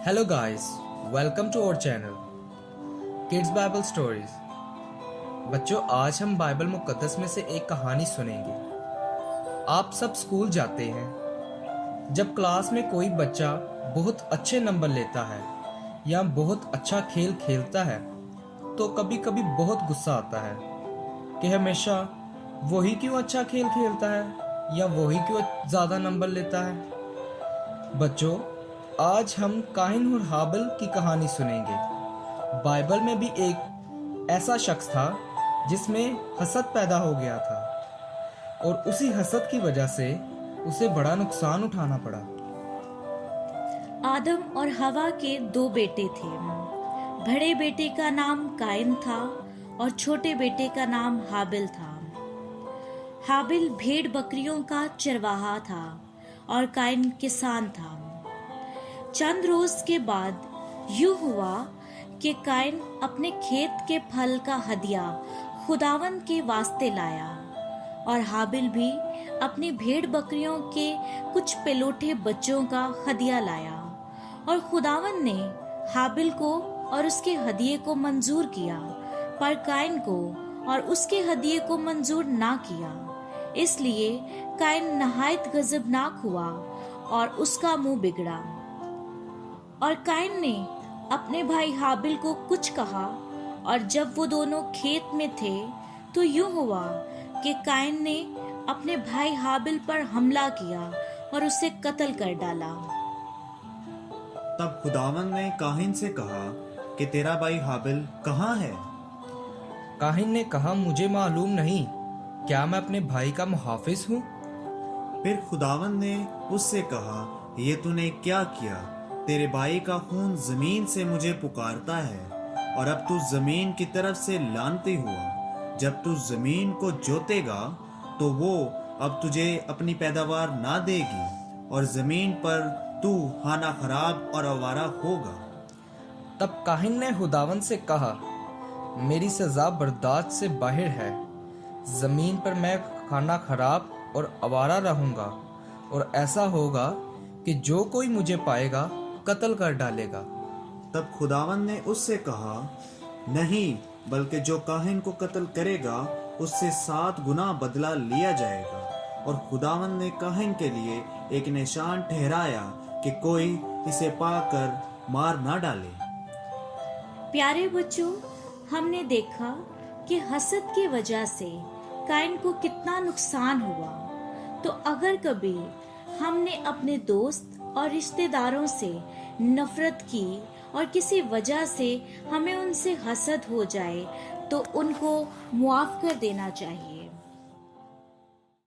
Hello guys, welcome to our channel Kids Bible Stories। बच्चों, आज हम बाइबल मुक़द्दस में से एक कहानी सुनेंगे। आप सब स्कूल जाते हैं। जब क्लास में कोई बच्चा बहुत अच्छे नंबर लेता है या बहुत अच्छा खेल खेलता है तो कभी कभी बहुत गुस्सा आता है कि हमेशा वही क्यों अच्छा खेल खेलता है या वही क्यों ज़्यादा नंबर लेता है। बच्चों, आज हम काहिन और हाबिल की कहानी सुनेंगे। बाइबल में भी एक ऐसा शख्स था जिसमें हसद पैदा हो गया था और उसी हसद की वजह से उसे बड़ा नुकसान उठाना पड़ा। आदम और हवा के दो बेटे थे। बड़े बेटे का नाम काइन था और छोटे बेटे का नाम हाबिल था। हाबिल भेड़ बकरियों का चरवाहा था और काइन किसान था। चंद रोज के बाद यूं हुआ कि काइन अपने खेत के फल का हदिया खुदावंद के वास्ते लाया और हाबिल भी अपनी भेड़ बकरियों के कुछ पेलोठे बच्चों का हदिया लाया। और खुदावंद ने हाबिल को और उसके हदिये को मंजूर किया, पर काइन को और उसके हदिये को मंजूर ना किया। इसलिए काइन नहायत गजबनाक हुआ और उसका मुंह बिगड़ा। और काइन ने अपने भाई हाबिल को कुछ कहा, और जब वो दोनों खेत में थे तो यूं हुआ कि काइन ने अपने भाई हाबिल पर हमला किया और उसे कत्ल कर डाला। तब खुदावंद ने काहिन से कहा कि तेरा भाई हाबिल कहाँ है? काहिन ने कहा, मुझे मालूम नहीं, क्या मैं अपने भाई का मुहाफिज हूँ? फिर खुदावंद ने उससे कहा, ये तूने क्या किया? तेरे भाई का खून जमीन से मुझे पुकारता है और अब तू जमीन की तरफ से लानती हुआ। जब तू जमीन को जोतेगा तो वो अब तुझे अपनी पैदावार ना देगी और जमीन पर तू खाना खराब और आवारा होगा। तब काहिन ने खुदावंद से कहा, मेरी सजा बर्दाश्त से बाहर है। जमीन पर मैं खाना खराब और आवारा रहूंगा और ऐसा होगा कि जो कोई मुझे पाएगा कत्ल कर डालेगा। तब खुदावंद ने उससे कहा, नहीं, बल्कि जो काहिन को कत्ल करेगा उससे 7 गुना बदला लिया जाएगा। और खुदावंद ने काहिन के लिए एक निशान ठहराया कि कोई इसे पाकर मार ना डाले। प्यारे बच्चों, हमने देखा कि हसद की वजह से काइन को कितना नुकसान हुआ। तो अगर कभी हमने अपने दोस्त और रिश्तेदारों से नफरत की और किसी वजह से हमें उनसे हसद हो जाए तो उनको मुआफ कर देना चाहिए।